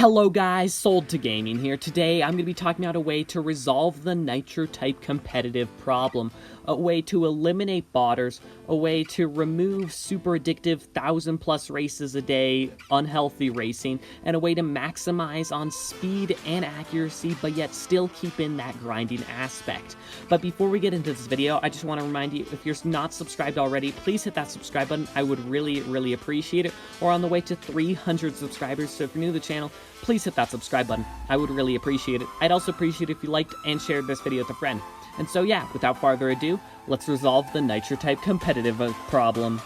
Hello guys, SoldToGaming here. Today I'm going to be talking about a way to resolve the Nitro Type competitive problem, a way to eliminate botters, a way to remove super addictive 1000+ races a day, unhealthy racing, and a way to maximize on speed and accuracy, but yet still keep in that grinding aspect. But before we get into this video, I just want to remind you, if you're not subscribed already, please hit that subscribe button. I would really appreciate it. We're on the way to 300 subscribers, so if you're new to the channel, please hit that subscribe button. I would really appreciate it. I'd also appreciate it if you liked and shared this video with a friend. And so yeah, without further ado, let's resolve the Nitro Type competitive problem.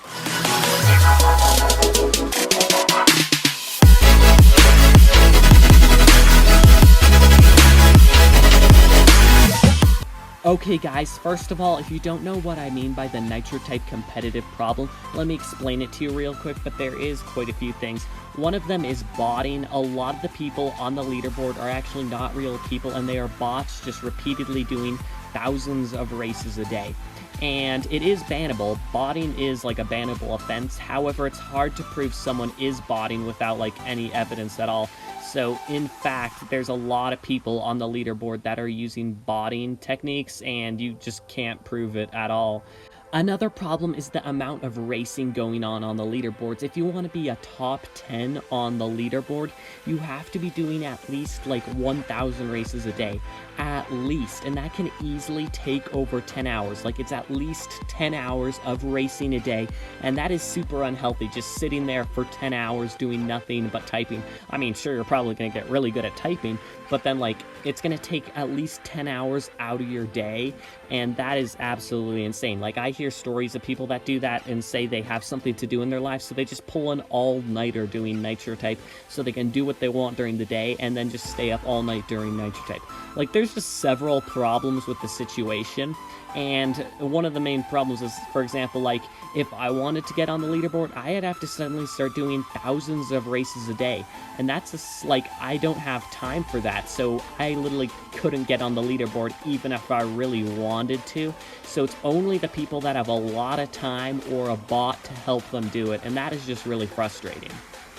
Okay guys, first of all, if you don't know what I mean by the Nitro Type competitive problem, let me explain it to you real quick, but there is quite a few things. One of them is botting. A lot of the people on the leaderboard are actually not real people, and they are bots just repeatedly doing thousands of races a day. And it is bannable. Botting is like a bannable offense. However, it's hard to prove someone is botting without like any evidence at all. So in fact, there's a lot of people on the leaderboard that are using botting techniques, and you just can't prove it at all. Another problem is the amount of racing going on the leaderboards. If you want to be a top 10 on the leaderboard, you have to be doing at least like 1,000 races a day. At least. And that can easily take over 10 hours. Like, it's at least 10 hours of racing a day. And that is super unhealthy, just sitting there for 10 hours doing nothing but typing. I mean, sure, you're probably going to get really good at typing, but then, like, it's going to take at least 10 hours out of your day, and that is absolutely insane. Like, I hear stories of people that do that and say they have something to do in their life, so they just pull an all-nighter doing Nitro Type so they can do what they want during the day and then just stay up all night during Nitro Type. Like, there's just several problems with the situation, and one of the main problems is, for example, like, if I wanted to get on the leaderboard, I'd have to suddenly start doing thousands of races a day, and that's just, like, I don't have time for that, so I literally couldn't get on the leaderboard even if I really wanted to. So it's only the people that have a lot of time or a bot to help them do it, and that is just really frustrating.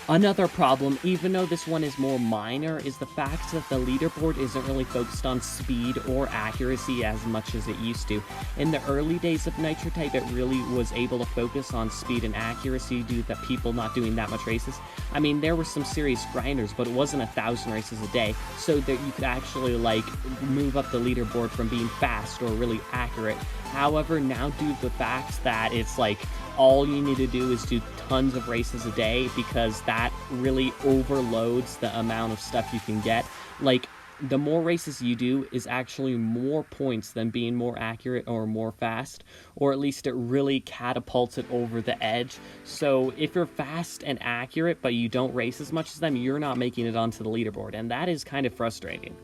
Another problem, even though this one is more minor, is the fact that the leaderboard isn't really focused on speed or accuracy as much as it used to. In the early days of Nitro Type, it really was able to focus on speed and accuracy due to people not doing that much races. I mean, there were some serious grinders, but it wasn't 1,000 races a day, so that you could actually, like, move up the leaderboard from being fast or really accurate. However, now due to the fact that it's like all you need to do is do tons of races a day, because that really overloads the amount of stuff you can get. Like, the more races you do is actually more points than being more accurate or more fast, or at least it really catapults it over the edge. So if you're fast and accurate but you don't race as much as them, you're not making it onto the leaderboard, and that is kind of frustrating.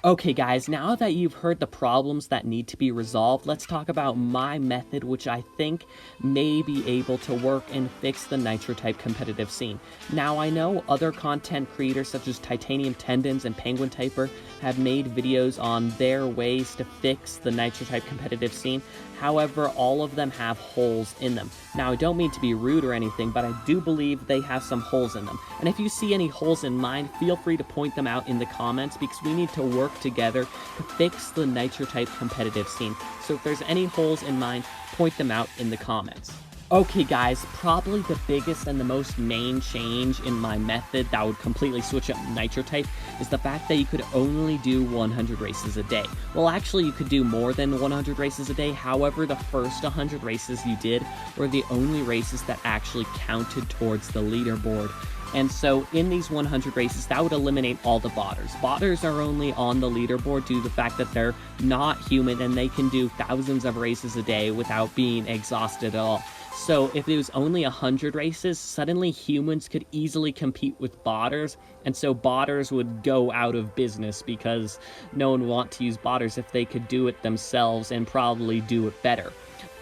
Okay guys, now that you've heard the problems that need to be resolved, let's talk about my method, which I think may be able to work and fix the Nitro Type competitive scene. Now, I know other content creators such as Titanium Tendons and Penguin Typer have made videos on their ways to fix the Nitro Type competitive scene. However, all of them have holes in them. Now, I don't mean to be rude or anything, but I do believe they have some holes in them. And if you see any holes in mine, feel free to point them out in the comments, because we need to work together to fix the Nitro Type competitive scene. So if there's any holes in mine, point them out in the comments. Okay guys, probably the biggest and the most main change in my method that would completely switch up Nitro Type is the fact that you could only do 100 races a day. Well, actually you could do more than 100 races a day. However, the first 100 races you did were the only races that actually counted towards the leaderboard. And so in these 100 races, that would eliminate all the botters. Botters are only on the leaderboard due to the fact that they're not human and they can do thousands of races a day without being exhausted at all. So if it was only 100 races, suddenly humans could easily compete with botters, and so botters would go out of business because no one would want to use botters if they could do it themselves and probably do it better.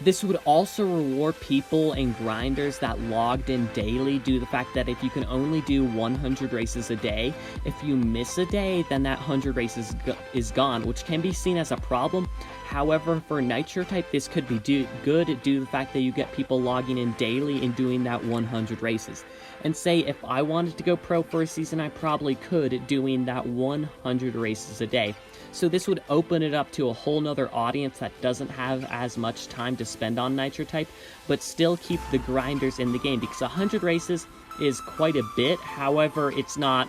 This would also reward people and grinders that logged in daily due to the fact that if you can only do 100 races a day, if you miss a day, then that 100 races is gone, which can be seen as a problem. However, for Nitro Type, this could be good due to the fact that you get people logging in daily and doing that 100 races. And say if I wanted to go pro for a season, I probably could, doing that 100 races a day. So this would open it up to a whole nother audience that doesn't have as much time to spend on Nitro Type, but still keep the grinders in the game, because 100 races is quite a bit. However, it's not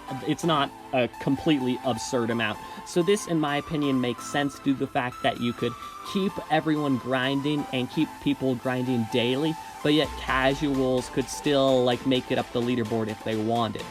a completely absurd amount. So this, in my opinion, makes sense due to the fact that you could keep everyone grinding and keep people grinding daily, but yet casuals could still like make it up the leaderboard if they wanted.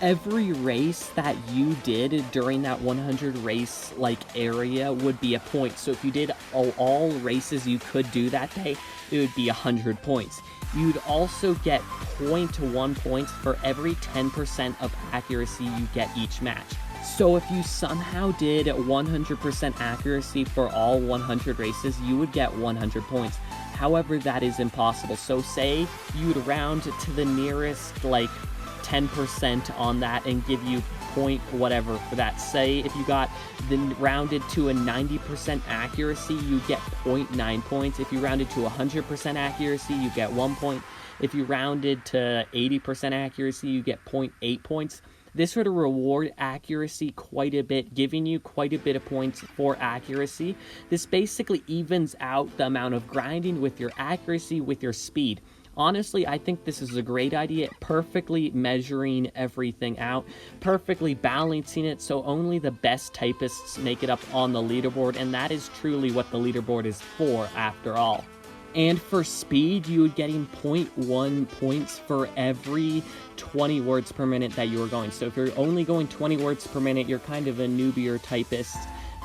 Every race that you did during that 100 race like area would be a point. So if you did all races you could do that day, it would be 100 points. You'd also get 0.1 points for every 10% of accuracy you get each match. So if you somehow did 100% accuracy for all 100 races, you would get 100 points. However, that is impossible. So say you'd round to the nearest like 10% on that and give you point whatever for that. Say if you got then rounded to a 90% accuracy, you get 0.9 points. If you rounded to 100% accuracy, you get 1 point. If you rounded to 80% accuracy, you get 0.8 points. This would reward accuracy quite a bit, giving you quite a bit of points for accuracy. This basically evens out the amount of grinding with your accuracy, with your speed. Honestly, I think this is a great idea, perfectly measuring everything out, perfectly balancing it so only the best typists make it up on the leaderboard, and that is truly what the leaderboard is for, after all. And for speed, you would getting 0.1 points for every 20 words per minute that you are going. So if you're only going 20 words per minute, you're kind of a newbier typist,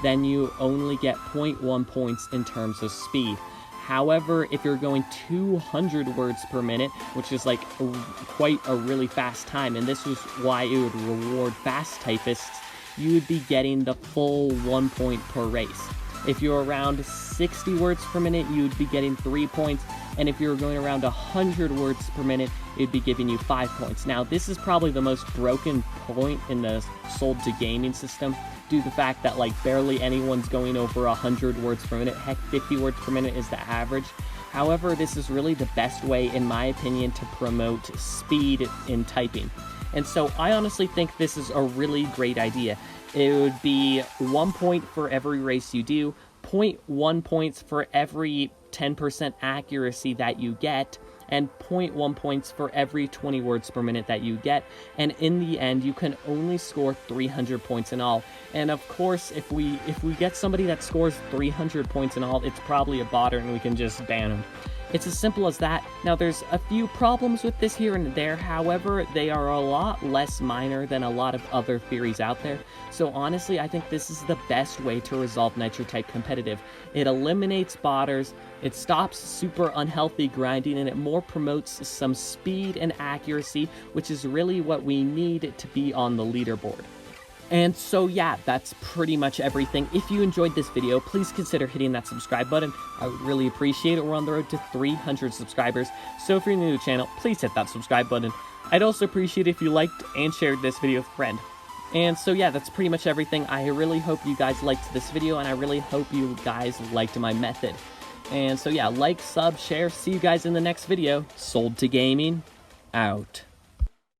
then you only get 0.1 points in terms of speed. However, if you're going 200 words per minute, which is like quite a really fast time, and this is why it would reward fast typists, you would be getting the full 1 point per race. If you're around 60 words per minute, you would be getting 3 points, and if you're going around 100 words per minute, it'd be giving you 5 points. Now, this is probably the most broken point in the SoldToGaming system, due to the fact that like barely anyone's going over 100 words per minute. Heck, 50 words per minute is the average. However, this is really the best way, in my opinion, to promote speed in typing. And so I honestly think this is a really great idea. It would be 1 point for every race you do, 0.1 points for every 10% accuracy that you get, and 0.1 points for every 20 words per minute that you get, and in the end you can only score 300 points in all. And of course, if we get somebody that scores 300 points in all, it's probably a botter and we can just ban them. It's as simple as that. Now, there's a few problems with this here and there, however, they are a lot less minor than a lot of other theories out there. So honestly, I think this is the best way to resolve Nitro Type competitive. It eliminates botters, it stops super unhealthy grinding, and it more promotes some speed and accuracy, which is really what we need to be on the leaderboard. And so yeah, that's pretty much everything. If you enjoyed this video, please consider hitting that subscribe button. I would really appreciate it. We're on the road to 300 subscribers, so if you're new to the channel, please hit that subscribe button. I'd also appreciate it if you liked and shared this video with a friend. And so yeah, that's pretty much everything. I really hope you guys liked this video, and I really hope you guys liked my method. And so yeah, like, sub, share. See you guys in the next video. SoldToGaming, out.